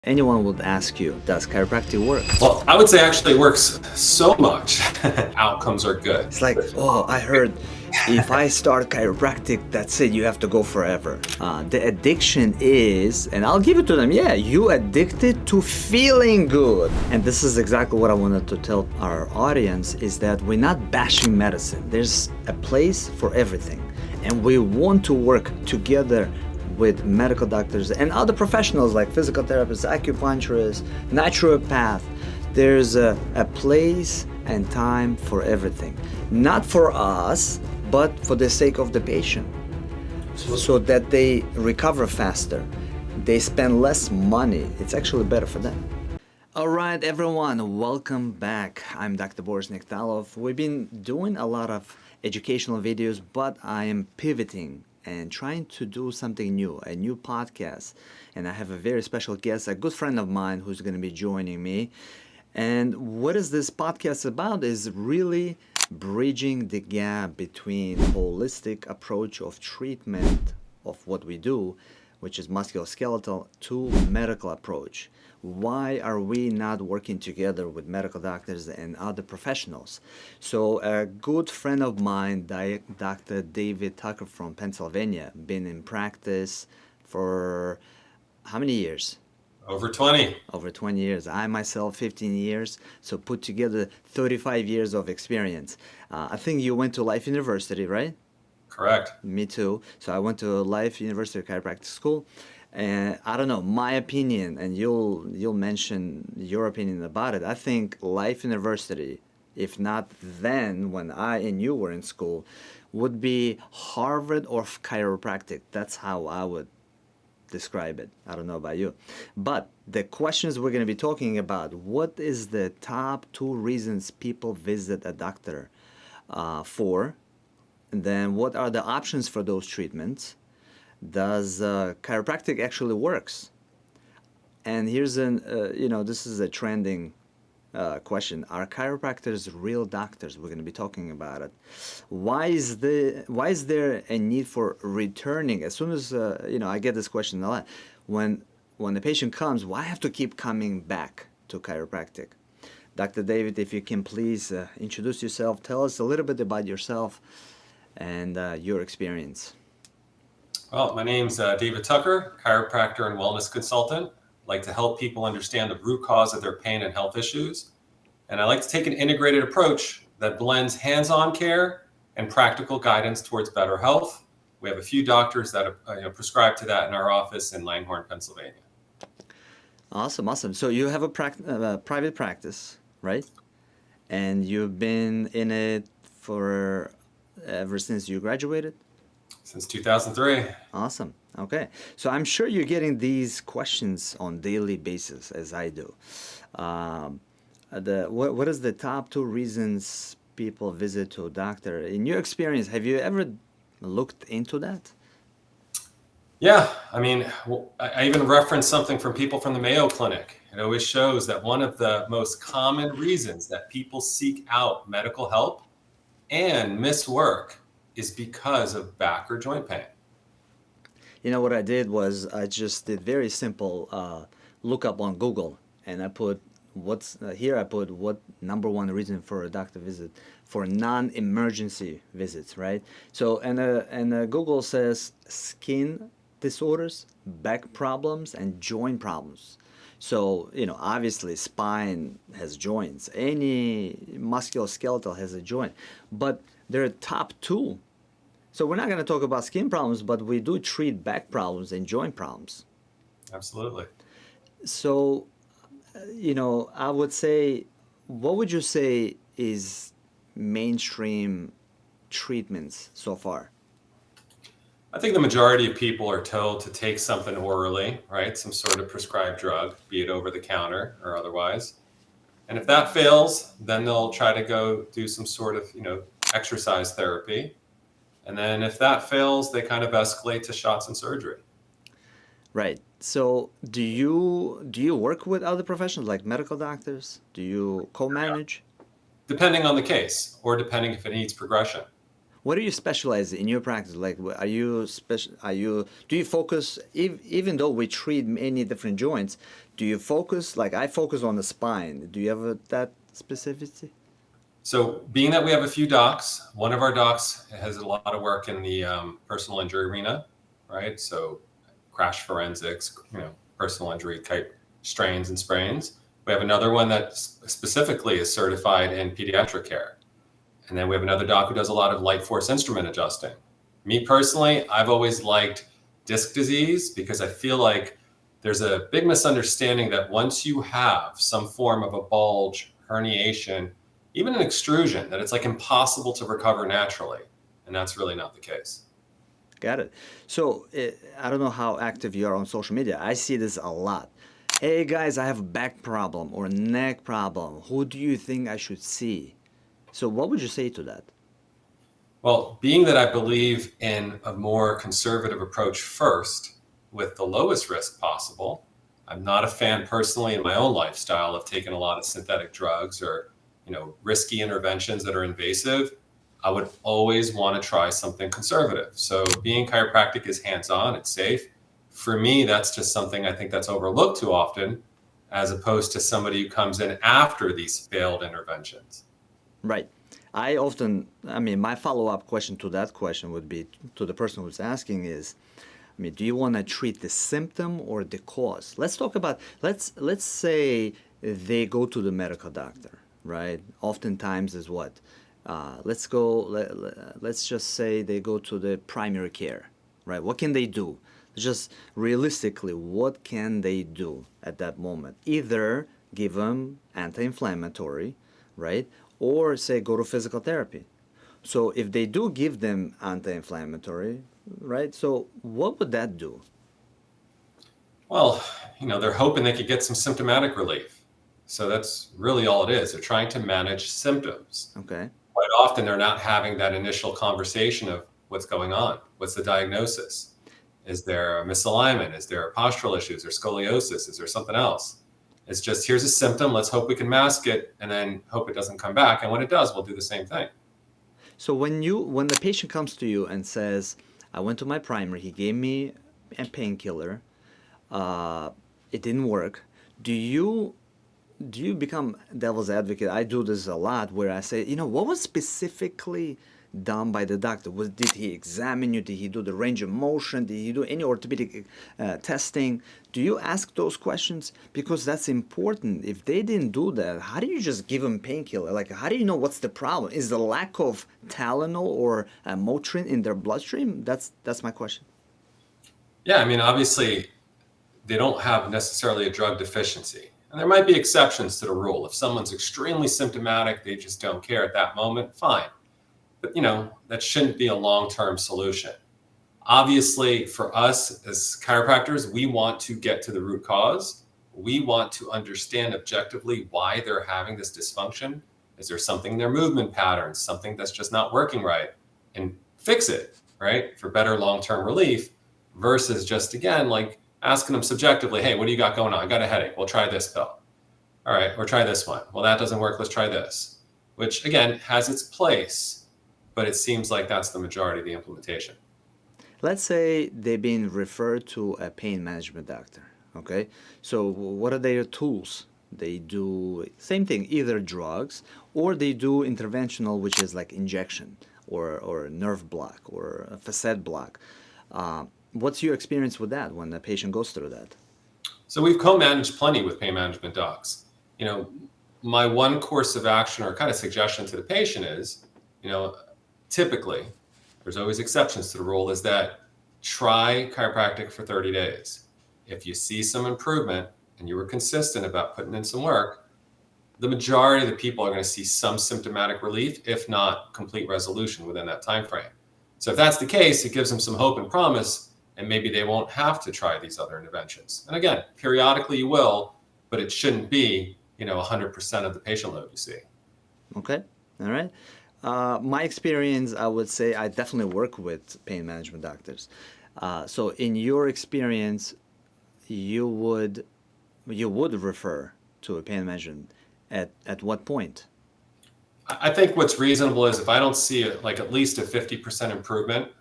anyone would ask you, does chiropractic work? Well, I would say actually it works so much. Outcomes are good. It's like, oh, I heard if I start chiropractic, that's it, you have to go forever. The addiction is, and I'll give it to them, yeah, you addicted to feeling good. And this is exactly what I wanted to tell our audience, is that we're not bashing medicine. There's a place for everything. And we want to work together with medical doctors and other professionals like physical therapists, acupuncturists, naturopath. There's a place and time for everything. Not for us, but for the sake of the patient. So that they recover faster. They spend less money. It's actually better for them. All right, everyone, welcome back. I'm Dr. Boris Nektalov. We've been doing a lot of educational videos, but I am pivoting and trying to do something new, a new podcast. And I have a very special guest, a good friend of mine who's going to be joining me. And what is this podcast about is really bridging the gap between holistic approach of treatment of what we do, which is musculoskeletal, to medical approach. Why are we not working together with medical doctors and other professionals? So a good friend of mine, Dr. David Tucker from Pennsylvania, been in practice for how many years? Over 20. Over 20 years. I myself, 15 years. So put together 35 years of experience. I think you went to Life University, right? Correct. Me too. So I went to Life University Chiropractic School. And I don't know, my opinion, and you'll mention your opinion about it. I think Life University, if not then when I and you were in school, would be Harvard of chiropractic. That's how I would describe it. I don't know about you. But the questions we're going to be talking about, what is the top 2 reasons people visit a doctor for? And then what are the options for those treatments? Does chiropractic actually works? And here's this is a trending question. Are chiropractors real doctors? We're going to be talking about it. Why is there a need for returning? As soon as I get this question a lot. When the patient comes, why have to keep coming back to chiropractic? Dr. David, if you can please introduce yourself, tell us a little bit about yourself and your experience. Well, my name's David Tucker, chiropractor and wellness consultant. I like to help people understand the root cause of their pain and health issues. And I like to take an integrated approach that blends hands-on care and practical guidance towards better health. We have a few doctors that prescribe to that in our office in Langhorne, Pennsylvania. Awesome. So you have a private practice, right? And you've been in it for ever since you graduated? Since 2003. Awesome. Okay. So I'm sure you're getting these questions on daily basis, as I do. What is the top 2 reasons people visit to a doctor? In your experience, have you ever looked into that? Yeah, I even referenced something from people from the Mayo Clinic. It always shows that one of the most common reasons that people seek out medical help and miss work is because of back or joint pain. You know what I did was I just did very simple lookup on Google, and I put I put what number 1 reason for a doctor visit for non-emergency visits, right? So and Google says skin disorders, back problems, and joint problems. So obviously spine has joints. Any musculoskeletal has a joint, but there are top 2. So we're not going to talk about skin problems, but we do treat back problems and joint problems. Absolutely. So, I would say, what would you say is mainstream treatments so far? I think the majority of people are told to take something orally, right? Some sort of prescribed drug, be it over the counter or otherwise. And if that fails, then they'll try to go do some sort of, exercise therapy. And then if that fails, they kind of escalate to shots and surgery. Right. So do you work with other professionals like medical doctors? Do you co-manage? Depending on the case or depending if it needs progression. What do you specialize in your practice? Like, are you special? Are you do you focus? Even though we treat many different joints, do you focus? Like I focus on the spine. Do you have that specificity? So, being that we have a few docs, one of our docs has a lot of work in the personal injury arena, right? So, crash forensics, personal injury type strains and sprains. We have another one that specifically is certified in pediatric care. And then we have another doc who does a lot of light force instrument adjusting. Me personally, I've always liked disc disease because I feel like there's a big misunderstanding that once you have some form of a bulge, herniation, even an extrusion, that it's like impossible to recover naturally. And that's really not the case. Got it. So I don't know how active you are on social media. I see this a lot. Hey guys, I have a back problem or neck problem. Who do you think I should see? So what would you say to that? Well, being that I believe in a more conservative approach first with the lowest risk possible, I'm not a fan personally in my own lifestyle of taking a lot of synthetic drugs or, risky interventions that are invasive. I would always want to try something conservative. So being chiropractic is hands-on, it's safe. For me, that's just something I think that's overlooked too often, as opposed to somebody who comes in after these failed interventions. Right. My follow-up question to that question would be to the person who's asking is, do you want to treat the symptom or the cause? Let's talk about, let's say they go to the medical doctor, right? Oftentimes is what? Let's just say they go to the primary care, right? What can they do? Just realistically, what can they do at that moment? Either give them anti-inflammatory, right? Or say go to physical therapy. So if they do give them anti-inflammatory, right? So what would that do? Well, they're hoping they could get some symptomatic relief. So that's really all it is. They're trying to manage symptoms. Okay. Quite often, they're not having that initial conversation of what's going on. What's the diagnosis? Is there a misalignment? Is there postural issues or scoliosis? Is there something else? It's just here's a symptom. Let's hope we can mask it and then hope it doesn't come back. And when it does, we'll do the same thing. So when the patient comes to you and says, "I went to my primary, he gave me a painkiller, it didn't work," do you become devil's advocate? I do this a lot where I say, what was specifically done by the doctor? Did he examine you? Did he do the range of motion? Did he do any orthopedic testing? Do you ask those questions? Because that's important. If they didn't do that, how do you just give them painkiller? Like, how do you know what's the problem? Is the lack of Tylenol or Motrin in their bloodstream? That's my question. Yeah, obviously, they don't have necessarily a drug deficiency. And there might be exceptions to the rule. If someone's extremely symptomatic, they just don't care at that moment, fine. But, that shouldn't be a long-term solution. Obviously, for us as chiropractors, we want to get to the root cause. We want to understand objectively why they're having this dysfunction. Is there something in their movement patterns, something that's just not working right? And fix it, right, for better long-term relief versus just, again, like asking them subjectively, hey, what do you got going on? I got a headache. Well, try this pill. All right, or try this one. Well, that doesn't work. Let's try this, which, again, has its place, but it seems like that's the majority of the implementation. Let's say they've been referred to a pain management doctor. Okay, so what are their tools? They do same thing, either drugs or they do interventional, which is like injection or nerve block or a facet block. What's your experience with that when the patient goes through that? So we've co-managed plenty with pain management docs. My one course of action or kind of suggestion to the patient is, typically, there's always exceptions to the rule, is that try chiropractic for 30 days. If you see some improvement and you were consistent about putting in some work, the majority of the people are going to see some symptomatic relief, if not complete resolution within that time frame. So if that's the case, it gives them some hope and promise, and maybe they won't have to try these other interventions. And again, periodically you will, but it shouldn't be, 100% of the patient load you see. Okay, all right. My experience, I would say I definitely work with pain management doctors. So in your experience, you would refer to a pain management at what point? I think what's reasonable is if I don't see it, like at least a 50% improvement,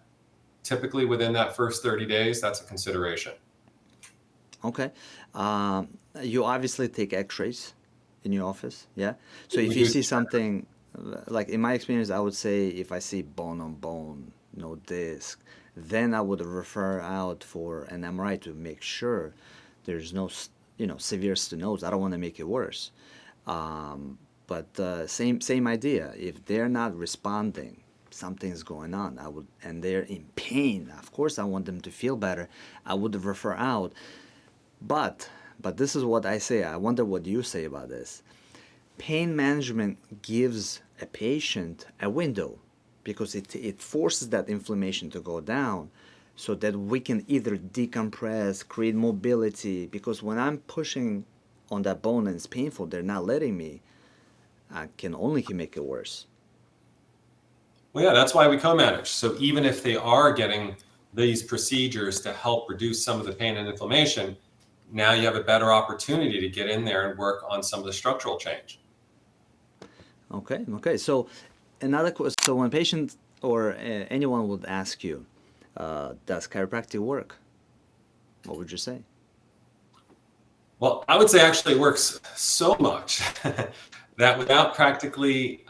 typically within that first 30 days, that's a consideration. Okay. You obviously take x-rays in your office, yeah? So if We you do. see something, like in my experience, I would say if I see bone on bone, no disc, then I would refer out for an MRI to make sure there's no, severe stenosis. I don't want to make it worse. But same idea. If they're not responding, something's going on. And they're in pain. Of course, I want them to feel better. I would refer out. But but this is what I say. I wonder what you say about this. Pain management gives a patient a window because it forces that inflammation to go down so that we can either decompress, create mobility. Because when I'm pushing on that bone and it's painful, they're not letting me. I can only make it worse. Well, yeah, that's why we co-manage. So even if they are getting these procedures to help reduce some of the pain and inflammation, now you have a better opportunity to get in there and work on some of the structural change. Okay. So another question. So when patient or anyone would ask you, does chiropractic work? What would you say? Well, I would say actually it works so much that without practically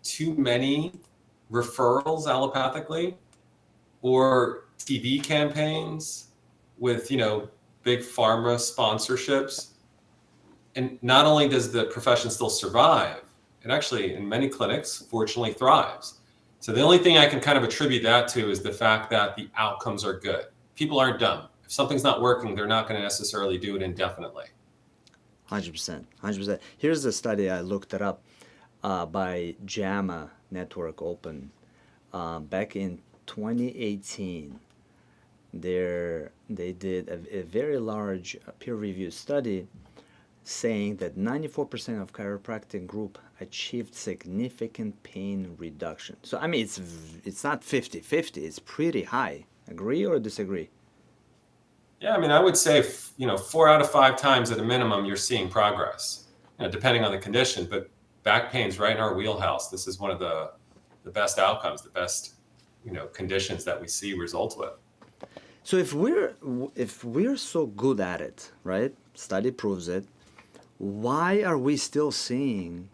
too many referrals allopathically or TV campaigns with, big pharma sponsorships, and not only does the profession still survive, it actually, in many clinics, fortunately thrives. So the only thing I can kind of attribute that to is the fact that the outcomes are good. People aren't dumb. If something's not working, they're not going to necessarily do it indefinitely. 100%. 100%. Here's a study I looked it up by JAMA Network Open back in 2018. They did a very large peer-reviewed study saying that 94% of chiropractic group achieved significant pain reduction. So I mean it's not 50-50, it's pretty high. Agree or disagree? Yeah, I mean, I would say, 4 out of 5 times at a minimum, you're seeing progress, depending on the condition. But back pain's right in our wheelhouse. This is one of the best outcomes, the best, conditions that we see results with. So if we're so good at it, right? Study proves it. Why are we still seeing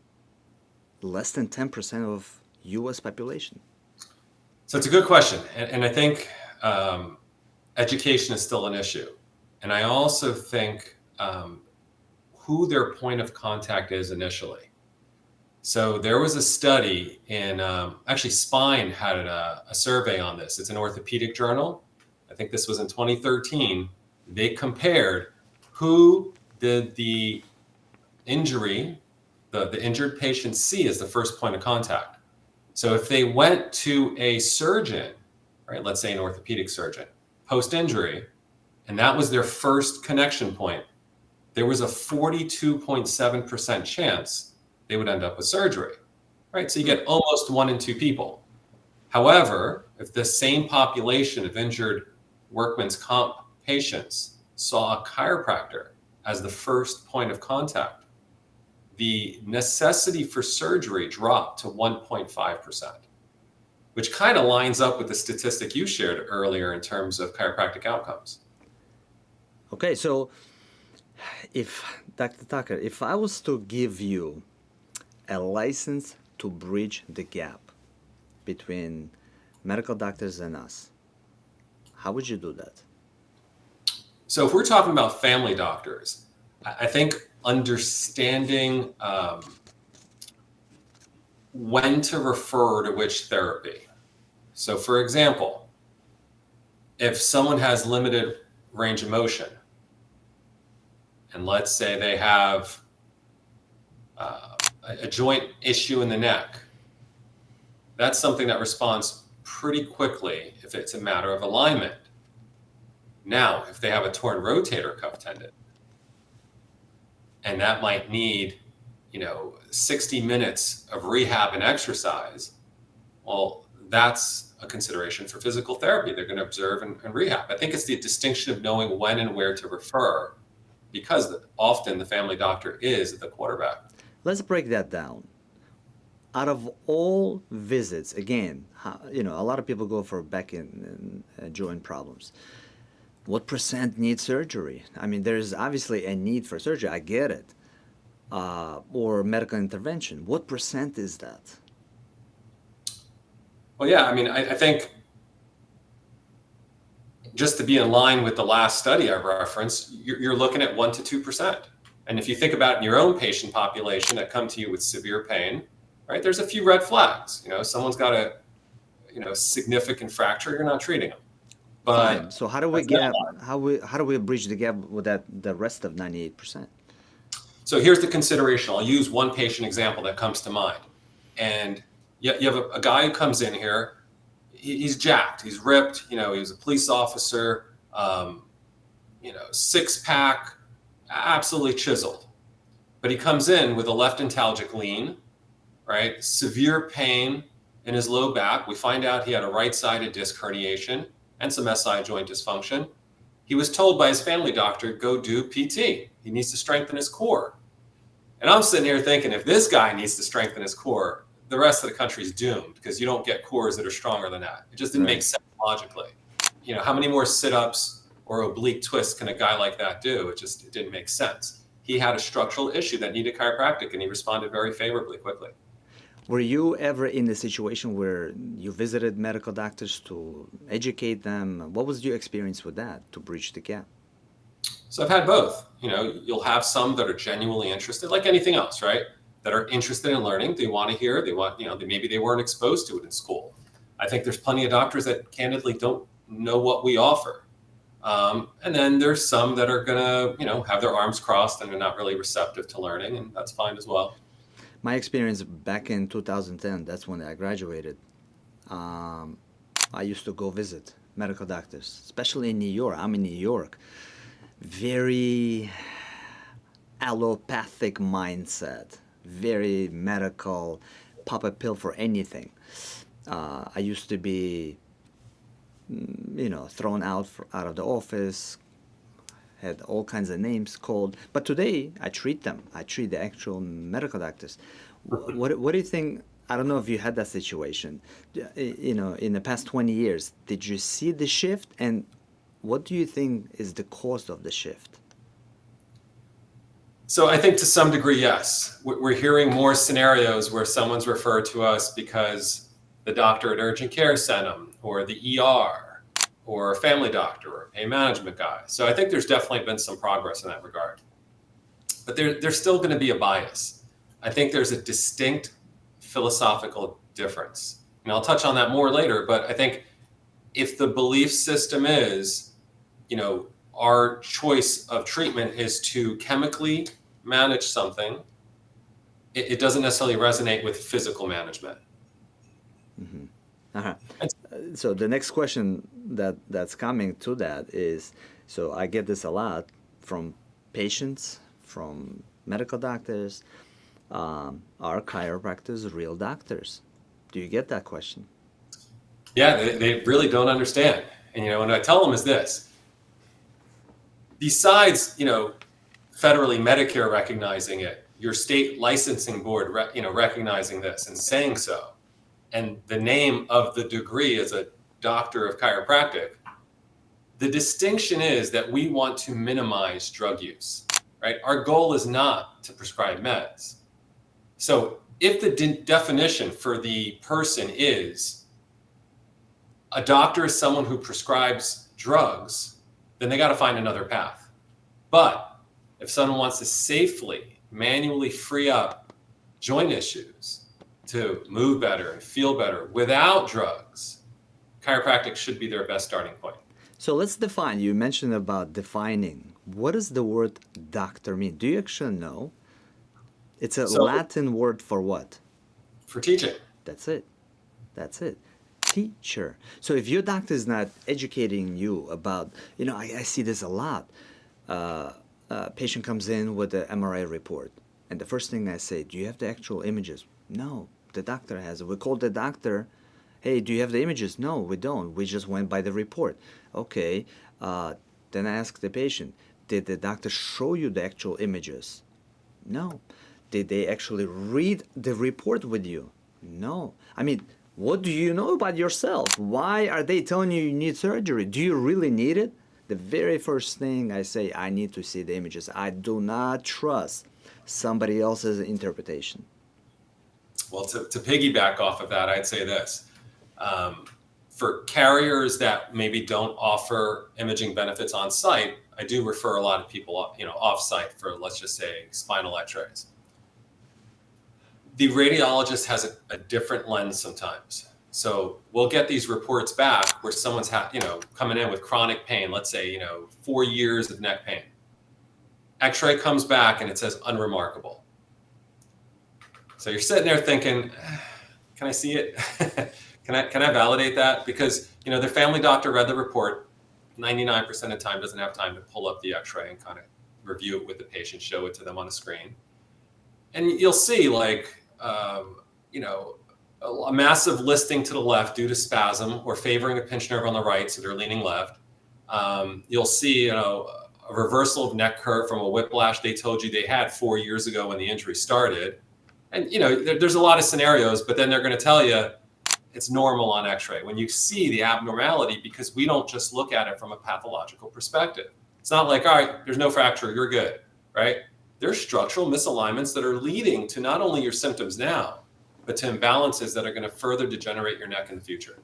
less than 10% of US population? So it's a good question. And I think education is still an issue. And I also think who their point of contact is initially. So there was a study in, actually Spine had a survey on this. It's an orthopedic journal. I think this was in 2013. They compared who did the injury, the injured patient see as the first point of contact. So if they went to a surgeon, right, let's say an orthopedic surgeon, post-injury, and that was their first connection point, there was a 42.7% chance they would end up with surgery, right? So you get almost 1 in 2 people. However, if the same population of injured workman's comp patients saw a chiropractor as the first point of contact, the necessity for surgery dropped to 1.5%, which kind of lines up with the statistic you shared earlier in terms of chiropractic outcomes. Okay, so if Dr. Tucker, if I was to give you a license to bridge the gap between medical doctors and us, how would you do that? So if we're talking about family doctors, I think understanding when to refer to which therapy. So for example, if someone has limited range of motion, and let's say they have a joint issue in the neck, that's something that responds pretty quickly if it's a matter of alignment. Now, if they have a torn rotator cuff tendon, and that might need, 60 minutes of rehab and exercise, well, that's a consideration for physical therapy. They're going to observe and rehab. I think it's the distinction of knowing when and where to refer, because often the family doctor is the quarterback. Let's break that down. Out of all visits, again, a lot of people go for back and joint problems. What percent need surgery? I mean, there's obviously a need for surgery. I get it. Or medical intervention. What percent is that? Well, yeah, I mean, I think just to be in line with the last study I referenced, you're looking at 1 to 2%. And if you think about in your own patient population that come to you with severe pain, right, there's a few red flags. Someone's got a significant fracture, you're not treating them. Fine. But So how do we that's not get allowed. how do we bridge the gap with the rest of 98%? So here's the consideration. I'll use one patient example that comes to mind. And you have a guy who comes in here. He's jacked. He's ripped. He was a police officer. Six pack, absolutely chiseled. But he comes in with a left antalgic lean, right? Severe pain in his low back. We find out he had a right-sided disc herniation and some SI joint dysfunction. He was told by his family doctor, go do PT. He needs to strengthen his core. And I'm sitting here thinking, if this guy needs to strengthen his core, the rest of the country is doomed because you don't get cores that are stronger than that. It just didn't make sense logically. How many more sit-ups or oblique twists can a guy like that do? It didn't make sense. He had a structural issue that needed chiropractic, and he responded very favorably quickly. Were you ever in a situation where you visited medical doctors to educate them? What was your experience with that to bridge the gap? So I've had both. You'll have some that are genuinely interested, like anything else, right? That are interested in learning. They want to hear. They want, maybe they weren't exposed to it in school. I think there's plenty of doctors that candidly don't know what we offer. And then there's some that are going to, have their arms crossed and are not really receptive to learning, and that's fine as well. My experience back in 2010, that's when I graduated. I used to go visit medical doctors, especially in New York. I'm in New York. Very allopathic mindset, very medical, pop a pill for anything. I used to be, thrown out of the office, had all kinds of names called. But today, I treat them. I treat the actual medical doctors. What do you think? I don't know if you had that situation. In the past 20 years, did you see the shift? And what do you think is the cause of the shift? So I think to some degree, yes. We're hearing more scenarios where someone's referred to us because the doctor at urgent care sent them, or the ER, or a family doctor, or a pain management guy. So I think there's definitely been some progress in that regard. But there's still going to be a bias. I think there's a distinct philosophical difference. And I'll touch on that more later, but I think if the belief system is, our choice of treatment is to chemically manage something, it doesn't necessarily resonate with physical management. Mm-hmm. Uh-huh. So the next question that's coming to that is, so I get this a lot from patients, from medical doctors. Are chiropractors real doctors? Do you get that question? Yeah, they really don't understand. And, what I tell them is this. Besides, federally Medicare recognizing it, your state licensing board, recognizing this and saying so, and the name of the degree is a doctor of chiropractic, the distinction is that we want to minimize drug use, right? Our goal is not to prescribe meds. So if the definition for the person is a doctor is someone who prescribes drugs, then they got to find another path. But if someone wants to safely, manually free up joint issues to move better and feel better without drugs, chiropractic should be their best starting point. So let's define. You mentioned about defining. What does the word doctor mean? Do you actually know? It's a Latin word for what? For teaching. That's it. Teacher. So if your doctor is not educating you about, I see this a lot. Patient comes in with an MRI report, and the first thing I say, do you have the actual images? No, the doctor has it. We call the doctor, hey, do you have the images? No, we don't. We just went by the report. Okay. Then I ask the patient, did the doctor show you the actual images? No. Did they actually read the report with you? No. I mean, what do you know about yourself? Why are they telling you you need surgery? Do you really need it? The very first thing I say, I need to see the images. I do not trust somebody else's interpretation. Well, to piggyback off of that, I'd say this. Um, for carriers that maybe don't offer imaging benefits on site, I do refer a lot of people, off site for, let's just say, spinal x-rays. The radiologist has a different lens sometimes. So we'll get these reports back where someone's coming in with chronic pain, let's say, 4 years of neck pain. X-ray comes back and it says unremarkable. So you're sitting there thinking, can I see it? Can I validate that? Because, their family doctor read the report, 99% of the time doesn't have time to pull up the X-ray and kind of review it with the patient, show it to them on a screen. And you'll see a massive listing to the left due to spasm or favoring a pinched nerve on the right, so they're leaning left. You'll see, a reversal of neck curve from a whiplash they told you they had 4 years ago when the injury started. And, there's a lot of scenarios, but then they're going to tell you it's normal on x-ray when you see the abnormality, because we don't just look at it from a pathological perspective. It's not like, all right, there's no fracture, you're good, right? There's structural misalignments that are leading to not only your symptoms now, but to imbalances that are going to further degenerate your neck in the future.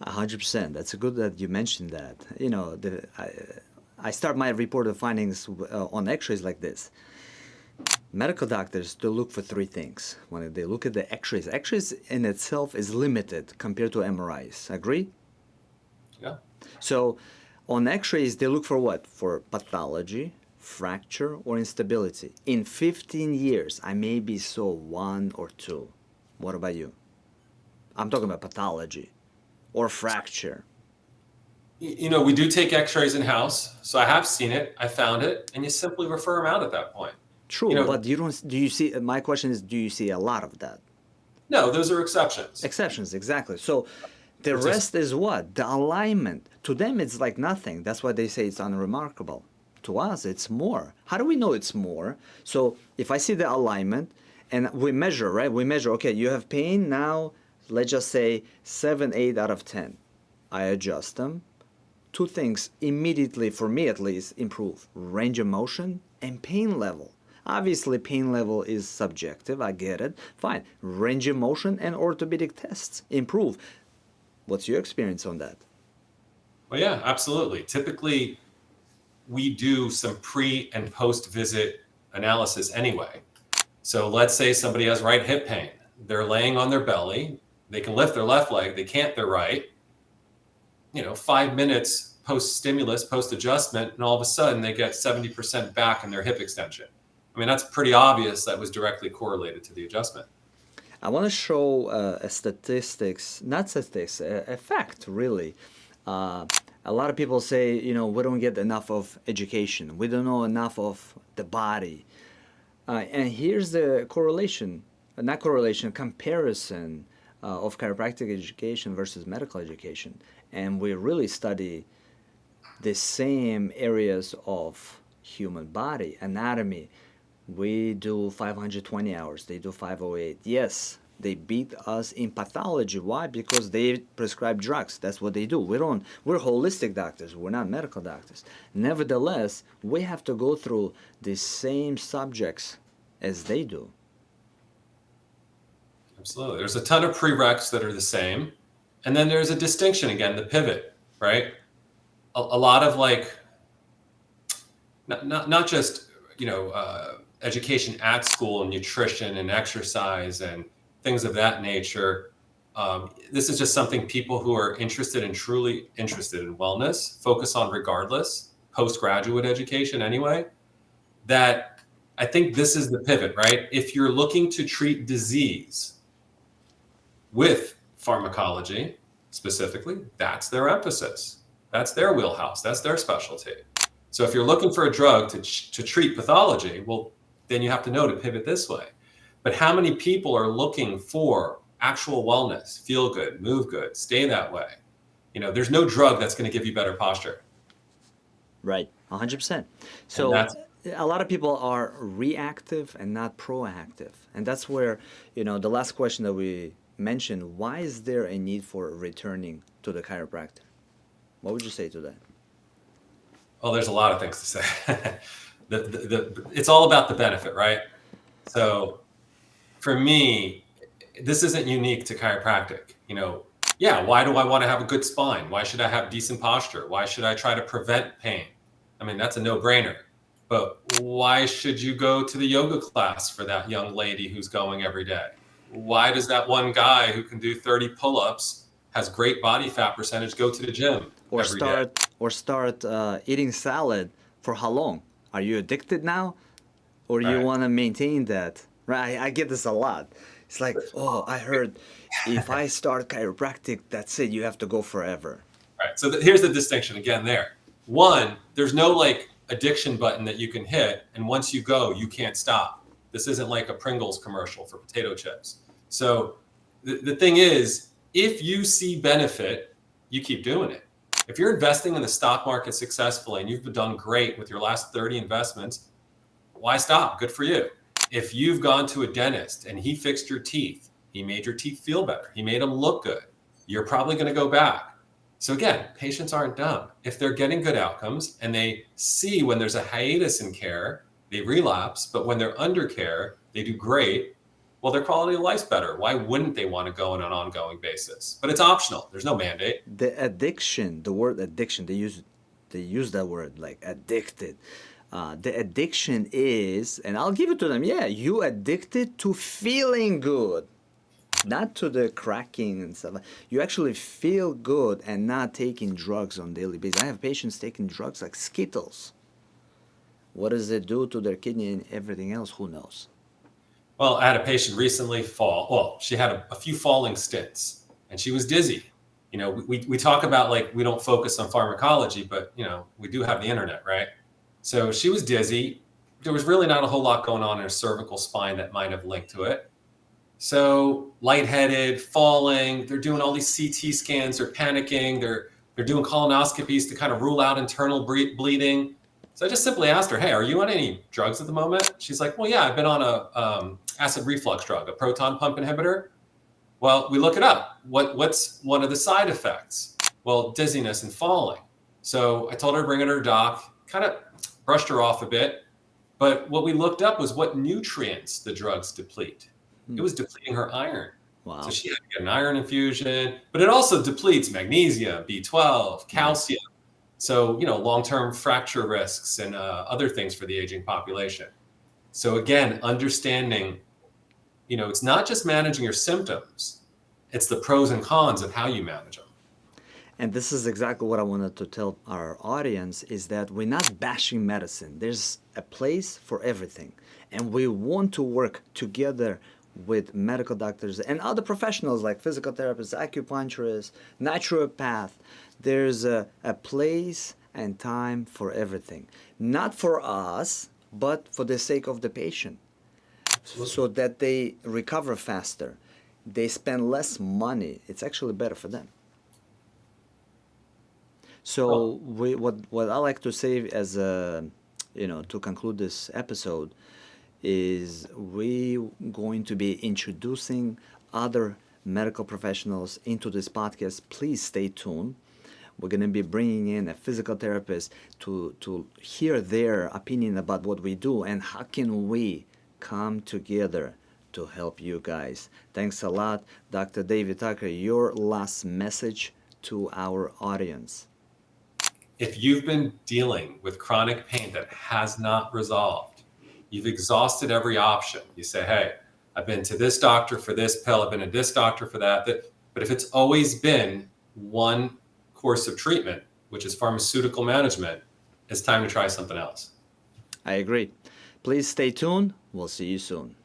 100%. That's good that you mentioned that. I start my report of findings on x-rays like this. Medical doctors, they look for three things when they look at the x-rays. X-rays in itself is limited compared to MRIs. Agree? Yeah. So on x-rays, they look for what? For pathology, fracture, or instability. In 15 years, I maybe saw one or two. What about you? I'm talking about pathology or fracture. We do take x-rays in-house, so I have seen it, I found it, and you simply refer them out at that point. True, but you don't. Do you see? My question is, do you see a lot of that? No, those are exceptions. Exceptions, exactly. So the rest is what? The alignment. To them, it's like nothing. That's why they say it's unremarkable. To us, it's more. How do we know it's more? So if I see the alignment and we measure, right? We measure, okay, you have pain now, let's just say 7, 8 out of 10. I adjust them. Two things immediately, for me at least, improve: range of motion and pain level. Obviously, pain level is subjective. I get it. Fine. Range of motion and orthopedic tests improve. What's your experience on that? Well, yeah, absolutely. Typically, we do some pre and post visit analysis anyway. So let's say somebody has right hip pain. They're laying on their belly. They can lift their left leg. They can't their right. 5 minutes post stimulus, post adjustment, and all of a sudden they get 70% back in their hip extension. I mean, that's pretty obvious that was directly correlated to the adjustment. I want to show a fact, really. A lot of people say, we don't get enough of education. We don't know enough of the body. And here's the comparison of chiropractic education versus medical education. And we really study the same areas of human body, anatomy. We do 520 hours. They do 508. Yes, they beat us in pathology. Why? Because they prescribe drugs. That's what they do. We're holistic doctors. We're not medical doctors. Nevertheless, we have to go through the same subjects as they do. Absolutely. There's a ton of prereqs that are the same. And then there's a distinction again, the pivot, right? A lot of not just, education at school and nutrition and exercise and things of that nature. This is just something people who are truly interested in wellness focus on regardless, postgraduate education anyway, that I think this is the pivot, right? If you're looking to treat disease with pharmacology specifically, that's their emphasis. That's their wheelhouse. That's their specialty. So if you're looking for a drug to treat pathology, well, then you have to know to pivot this way. But how many people are looking for actual wellness, feel good, move good, stay that way? There's no drug that's going to give you better posture. Right, 100%. So A lot of people are reactive and not proactive. And that's where, the last question that we mentioned, why is there a need for returning to the chiropractor? What would you say to that? Well, there's a lot of things to say. It's all about the benefit, right? So for me, this isn't unique to chiropractic. Yeah, why do I want to have a good spine? Why should I have decent posture? Why should I try to prevent pain? I mean, that's a no-brainer. But why should you go to the yoga class for that young lady who's going every day? Why does that one guy who can do 30 pull-ups, has great body fat percentage, go to the gym Or every day? start eating salad for how long? Are you addicted now? Or you Right. want to maintain that? Right, I get this a lot. It's like, oh, I heard if I start chiropractic, that's it, you have to go forever. Right. So here's the distinction again there. One, there's no like addiction button that you can hit, and once you go, you can't stop. This isn't like a Pringles commercial for potato chips. So the thing is, if you see benefit, you keep doing it. If you're investing in the stock market successfully and you've done great with your last 30 investments, why stop? Good for you. If you've gone to a dentist and he fixed your teeth, he made your teeth feel better, he made them look good, you're probably going to go back. So again, patients aren't dumb. If they're getting good outcomes and they see when there's a hiatus in care, they relapse, but when they're under care, they do great. Well, their quality of life's better. Why wouldn't they want to go on an ongoing basis? But it's optional. There's no mandate. The word addiction, they use that word like addicted. The addiction is, and I'll give it to them, yeah, you addicted to feeling good, not to the cracking and stuff. You actually feel good and not taking drugs on daily basis. I have patients taking drugs like Skittles. What does it do to their kidney and everything else? Who knows? Well, I had a patient recently fall. Well, she had a few falling stints and she was dizzy. We talk about like we don't focus on pharmacology, but we do have the internet, right? So she was dizzy. There was really not a whole lot going on in her cervical spine that might have linked to it. So lightheaded, falling, they're doing all these CT scans, they're panicking, they're doing colonoscopies to kind of rule out internal bleeding. So I just simply asked her, hey, are you on any drugs at the moment? She's like, well, yeah, I've been on a acid reflux drug, a proton pump inhibitor. Well, we look it up. What's one of the side effects? Well, dizziness and falling. So I told her to bring it to her doc, kind of brushed her off a bit. But what we looked up was what nutrients the drugs deplete. It was depleting her iron. Wow. So she had to get an iron infusion, but it also depletes magnesium, B12, calcium. So, long-term fracture risks and other things for the aging population. So again, understanding, it's not just managing your symptoms, it's the pros and cons of how you manage them. And this is exactly what I wanted to tell our audience is that we're not bashing medicine. There's a place for everything. And we want to work together with medical doctors and other professionals like physical therapists, acupuncturists, naturopath. There's a place and time for everything. Not for us, but for the sake of the patient. Absolutely. So that they recover faster. They spend less money. It's actually better for them. So what I like to say as to conclude this episode is we going to be introducing other medical professionals into this podcast. Please stay tuned. We're going to be bringing in a physical therapist to hear their opinion about what we do and how can we come together to help you guys. Thanks a lot, Dr. David Tucker. Your last message to our audience. If you've been dealing with chronic pain that has not resolved, you've exhausted every option. You say, hey, I've been to this doctor for this pill, I've been to this doctor for that. But if it's always been one course of treatment, which is pharmaceutical management, it's time to try something else. I agree. Please stay tuned. We'll see you soon.